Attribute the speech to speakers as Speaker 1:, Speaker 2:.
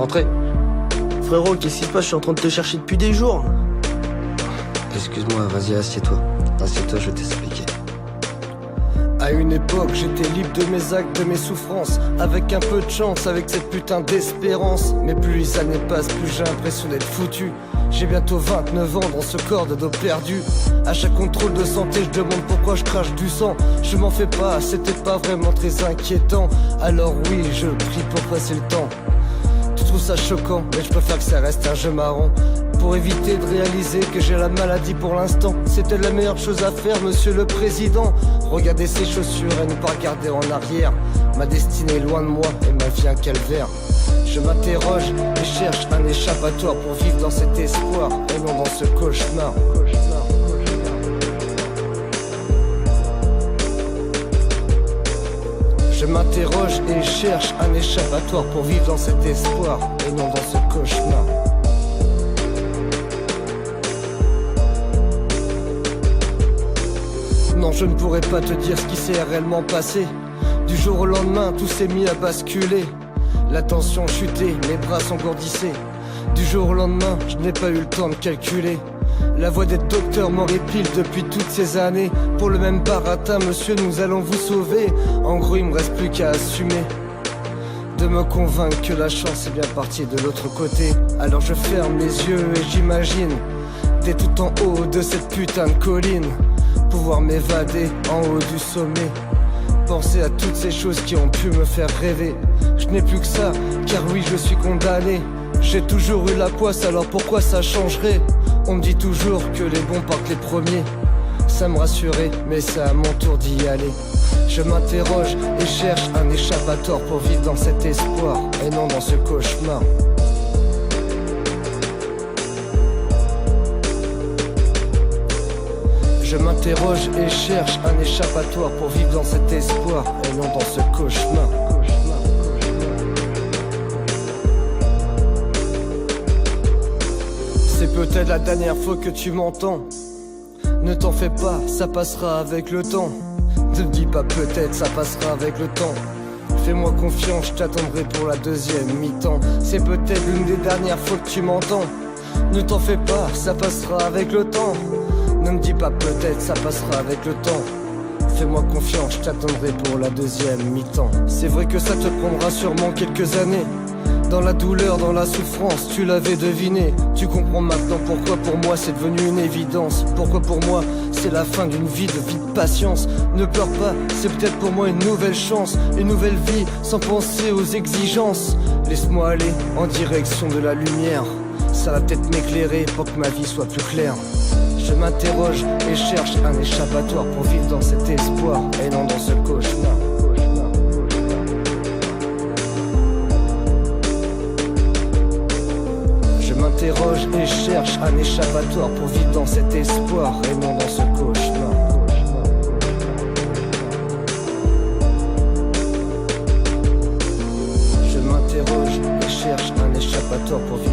Speaker 1: Entrez.
Speaker 2: Frérot, qu'est-ce qui se passe? Je suis en train de te chercher depuis des jours.
Speaker 1: Excuse-moi, vas-y, assieds-toi. Assieds-toi, je vais t'expliquer.
Speaker 3: À une époque, j'étais libre de mes actes, de mes souffrances. Avec un peu de chance, avec cette putain d'espérance. Mais plus les années passent, plus j'ai l'impression d'être foutu. J'ai bientôt 29 ans dans ce corps de dos perdu. À chaque contrôle de santé, je demande pourquoi je crache du sang. Je m'en fais pas, c'était pas vraiment très inquiétant. Alors oui, je prie pour passer le temps. Tu trouves ça choquant, mais je préfère que ça reste un jeu marrant. Pour éviter de réaliser que j'ai la maladie pour l'instant. C'était la meilleure chose à faire, monsieur le président. Regardez ses chaussures et ne pas regarder en arrière. Ma destinée est loin de moi et ma vie un calvaire. Je m'interroge et cherche un échappatoire pour vivre dans cet espoir et non dans ce cauchemar. Je m'interroge et cherche un échappatoire pour vivre dans cet espoir et non dans ce cauchemar. Non, je ne pourrais pas te dire ce qui s'est réellement passé. Du jour au lendemain, tout s'est mis à basculer. La tension chutait, mes bras s'engourdissaient. Du jour au lendemain, je n'ai pas eu le temps de calculer. La voix des docteurs m'horripile depuis toutes ces années. Pour le même baratin, monsieur, nous allons vous sauver. En gros, il me reste plus qu'à assumer de me convaincre que la chance est bien partie de l'autre côté. Alors je ferme les yeux et j'imagine d'être tout en haut de cette putain de colline, pouvoir m'évader en haut du sommet. Penser à toutes ces choses qui ont pu me faire rêver. Je n'ai plus que ça, car oui, je suis condamné. J'ai toujours eu la poisse, alors pourquoi ça changerait? On me dit toujours que les bons partent les premiers. Ça me rassurait, mais c'est à mon tour d'y aller. Je m'interroge et cherche un échappatoire pour vivre dans cet espoir et non dans ce cauchemar. Je m'interroge et cherche un échappatoire pour vivre dans cet espoir et non dans ce cauchemar. C'est peut-être la dernière fois que tu m'entends. Ne t'en fais pas, ça passera avec le temps. Ne me dis pas peut-être, ça passera avec le temps. Fais-moi confiance, je t'attendrai pour la deuxième mi-temps. C'est peut-être l'une des dernières fois que tu m'entends. Ne t'en fais pas, ça passera avec le temps. Ne me dis pas peut-être, ça passera avec le temps. Fais-moi confiance, je t'attendrai pour la deuxième mi-temps. C'est vrai que ça te prendra sûrement quelques années. Dans la douleur, dans la souffrance, tu l'avais deviné. Tu comprends maintenant pourquoi pour moi c'est devenu une évidence. Pourquoi pour moi c'est la fin d'une vie de patience. Ne pleure pas, c'est peut-être pour moi une nouvelle chance. Une nouvelle vie sans penser aux exigences. Laisse-moi aller en direction de la lumière. Ça va peut-être m'éclairer pour que ma vie soit plus claire. Je m'interroge et cherche un échappatoire pour vivre dans cet espoir et non dans ce cauchemar. Je m'interroge et cherche un échappatoire pour vivre dans cet espoir et non dans ce cauchemar. Je m'interroge et cherche un échappatoire pour vivre